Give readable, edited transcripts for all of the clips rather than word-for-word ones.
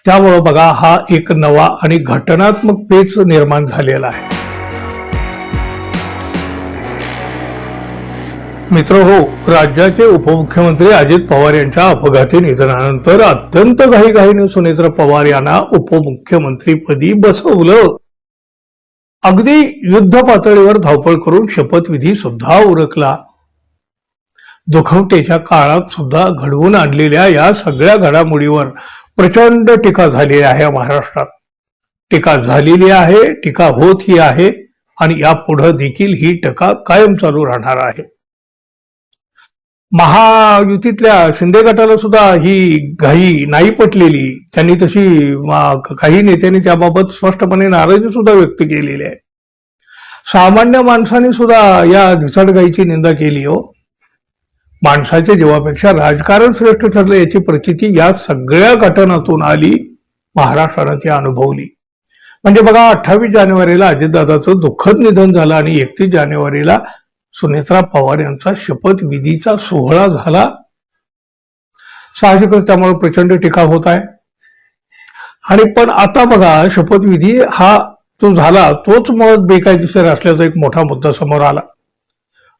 त्यामुळं बघा हा एक नवा आणि घटनात्मक पेच निर्माण झालेला आहे. मित्र हो, राज्याचे उपमुख्यमंत्री अजित पवार यांच्या अपघाती निधनानंतर अत्यंत घाईघाईने सुनेत्र पवार यांना उपमुख्यमंत्रीपदी बसवलं. अगदी युद्ध पातळीवर धावपळ करून शपथविधी सुद्धा उरकला. दुखवटेच्या काळात सुद्धा घडवून आणलेल्या या सगळ्या घडामोडीवर प्रचंड टीका झालेली आहे. महाराष्ट्रात टीका झालेली आहे, टीका होत ही आहे आणि यापुढे देखील ही टीका कायम चालू राहणार आहे. महायुतीतल्या शिंदे गटाला सुद्धा ही घाई नाही पटलेली. त्यांनी तशी काही नेत्यांनी त्याबाबत स्पष्टपणे नाराजी सुद्धा व्यक्त केलेली आहे. सामान्य माणसाने सुद्धा या घिसाडघाईची निंदा केली. हो, माणसाच्या जीवापेक्षा राजकारण श्रेष्ठ ठरलं याची प्रचिती या सगळ्या घटनातून आली. महाराष्ट्रानं ती अनुभवली. म्हणजे बघा, 28 जानेवारीला अजितदादाचं दुःखद निधन झालं आणि 31 जानेवारीला सुनेत्रा पवार यांचा शपथविधीचा सोहळा झाला. साहजिकच त्यामुळे प्रचंड टीका होत आहे. आणि पण आता बघा, शपथविधी हा जो झाला तोच मुळात बेकायदेशीर असल्याचा एक मोठा मुद्दा समोर आला.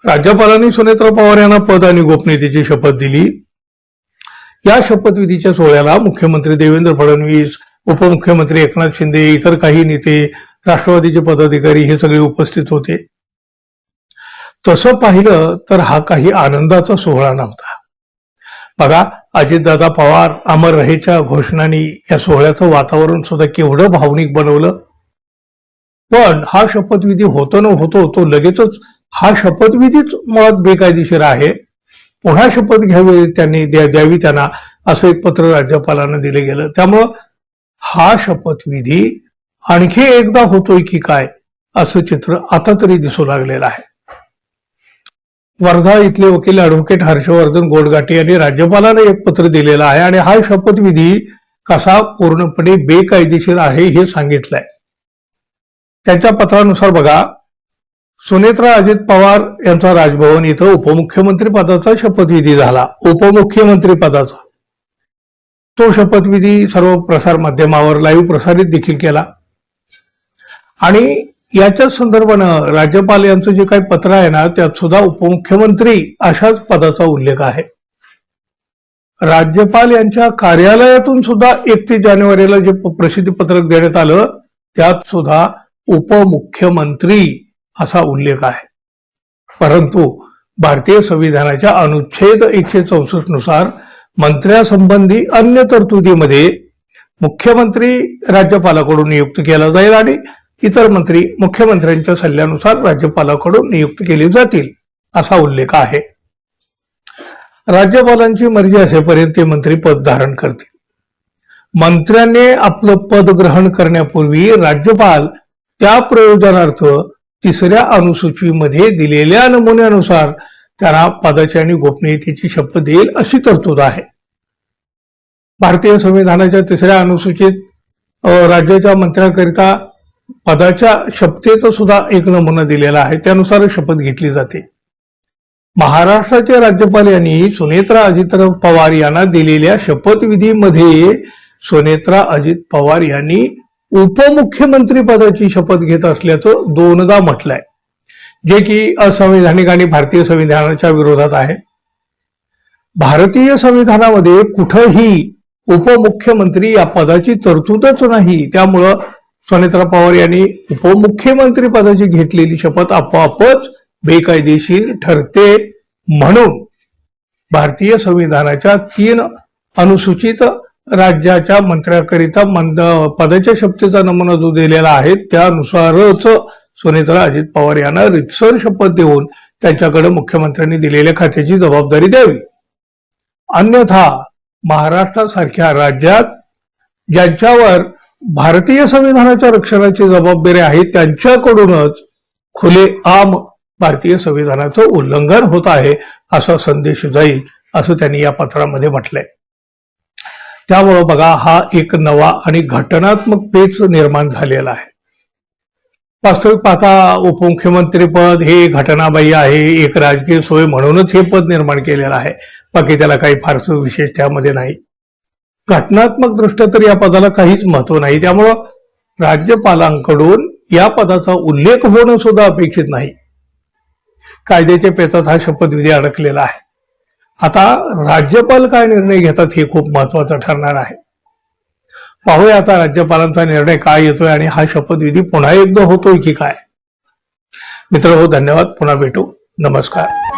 राज्यपालांनी सुनेत्रा पवार यांना पद आणि गोपनीयतेची शपथ दिली. या शपथविधीच्या सोहळ्याला मुख्यमंत्री देवेंद्र फडणवीस, उपमुख्यमंत्री एकनाथ शिंदे, इतर काही नेते, राष्ट्रवादीचे पदाधिकारी हे सगळे उपस्थित होते. तसं पाहिलं तर हा काही आनंदाचा सोहळा नव्हता. बघा, अजितदादा पवार अमर रहेच्या घोषणांनी या सोहळ्याचं वातावरण सुद्धा केवढं भावनिक बनवलं. पण हा शपथविधी होतो न होतो तो लगेचच हा शपथविधीच मुळात बेकायदेशीर आहे, पुन्हा शपथ घ्यावी त्यांनी द्यावी त्यांना, असं एक पत्र राज्यपालांना दिलं गेलं. त्यामुळं हा शपथविधी आणखी एकदा होतोय की काय असं चित्र आता तरी दिसू लागलेलं आहे. वर्धा इथले वकील ॲडव्होकेट हर्षवर्धन गोडघाटे यांनी राज्यपालांना एक पत्र दिलेलं आहे आणि हा शपथविधी कसा पूर्णपणे बेकायदेशीर आहे हे सांगितलंय. त्यांच्या पत्रानुसार बघा, सुनेत्रा अजित पवार यांचा राजभवन इथं उपमुख्यमंत्री पदाचा शपथविधी झाला. उपमुख्यमंत्री पदाचा तो शपथविधी सर्व प्रसार माध्यमावर लाईव्ह प्रसारित देखील केला. आणि याच्याच संदर्भानं राज्यपाल यांचं जे काही पत्र आहे ना, त्यात सुद्धा उपमुख्यमंत्री अशाच पदाचा उल्लेख आहे. राज्यपाल यांच्या कार्यालयातून सुद्धा 31 जानेवारीला जे प्रसिद्धी पत्रक देण्यात आलं त्यात सुद्धा उपमुख्यमंत्री असा उल्लेख आहे. परंतु भारतीय संविधानाच्या अनुच्छेद 164 नुसार मंत्र्यासंबंधी अन्य तरतुदीमध्ये मुख्यमंत्री राज्यपालाकडून नियुक्त केला जाईल आणि इतर मंत्री मुख्यमंत्र्यांच्या सल्ल्यानुसार राज्यपालाकडून नियुक्त केले जातील असा उल्लेख आहे. राज्यपालांची मर्जी असेपर्यंत ते मंत्री पद धारण करतील. मंत्र्यांनी आपलं पद ग्रहण करण्यापूर्वी राज्यपाल त्या प्रयोजनार्थ 3ऱ्या अनुसूचीमध्ये दिलेल्या नमुन्यानुसार त्यांना पदाची आणि गोपनीयतेची शपथ देईल अशी तरतूद आहे. भारतीय संविधानाच्या 3ऱ्या अनुसूचीत राज्याच्या मंत्र्याकरिता पदाच्या शपथेचा सुद्धा एक नमुना दिलेला आहे. त्यानुसार शपथ घेतली जाते. महाराष्ट्राचे राज्यपाल यांनी सुनेत्रा अजित पवार यांना दिलेल्या शपथविधीमध्ये सुनेत्रा अजित पवार यांनी उपमुख्यमंत्री पदाची शपथ घेत असल्याचं 2दा म्हटलंय, जे की असंवैधानिक आणि भारतीय संविधानाच्या विरोधात आहे. भारतीय संविधानामध्ये कुठंही उपमुख्यमंत्री या पदाची तरतूदच नाही. त्यामुळं सुनेत्रा पवार यांनी उपमुख्यमंत्री पदाची घेतलेली शपथ आपोआपच बेकायदेशीर ठरते. म्हणून भारतीय संविधानाच्या 3 अनुसूचित राज्याच्या मंत्र्याकरिता पदाच्या शपथेचा नमुना जो दिलेला आहे त्यानुसारच सुनेत्रा अजित पवार यांना रितसर शपथ देऊन त्यांच्याकडे मुख्यमंत्र्यांनी दिलेल्या खात्याची जबाबदारी द्यावी. अन्यथा महाराष्ट्रासारख्या राज्यात ज्यांच्यावर भारतीय संविधानाच्या रक्षणाची जबाबदारी आहे त्यांच्याकडूनच खुलेआम भारतीय संविधानाचं उल्लंघन होत आहे असा संदेश जाईल असं त्यांनी या पत्रामध्ये म्हटलंय. त्यामुळं बघा, हा एक नवा आणि घटनात्मक पेच निर्माण झालेला आहे. वास्तविक पाहता उपमुख्यमंत्री पद हे घटनाबाह्य आहे, एक राजकीय सोय म्हणूनच हे पद निर्माण केलेलं आहे. बाकी त्याला काही फारसं विशेष त्यामध्ये नाही. घटनात्मक दृष्ट्या तर या पदाला काहीच महत्व नाही. त्यामुळं राज्यपालांकडून या पदाचा उल्लेख होणं सुद्धा अपेक्षित नाही. कायद्याच्या पेचात हा शपथविधी अडकलेला आहे. आता राज्यपाल काय निर्णय घेतात हे खूप महत्वाचं ठरणार आहे. पाहूया आता राज्यपालांचा निर्णय काय येतोय आणि हा शपथविधी पुन्हा एकदा होतोय की काय. मित्रहो, धन्यवाद. पुन्हा भेटू. नमस्कार.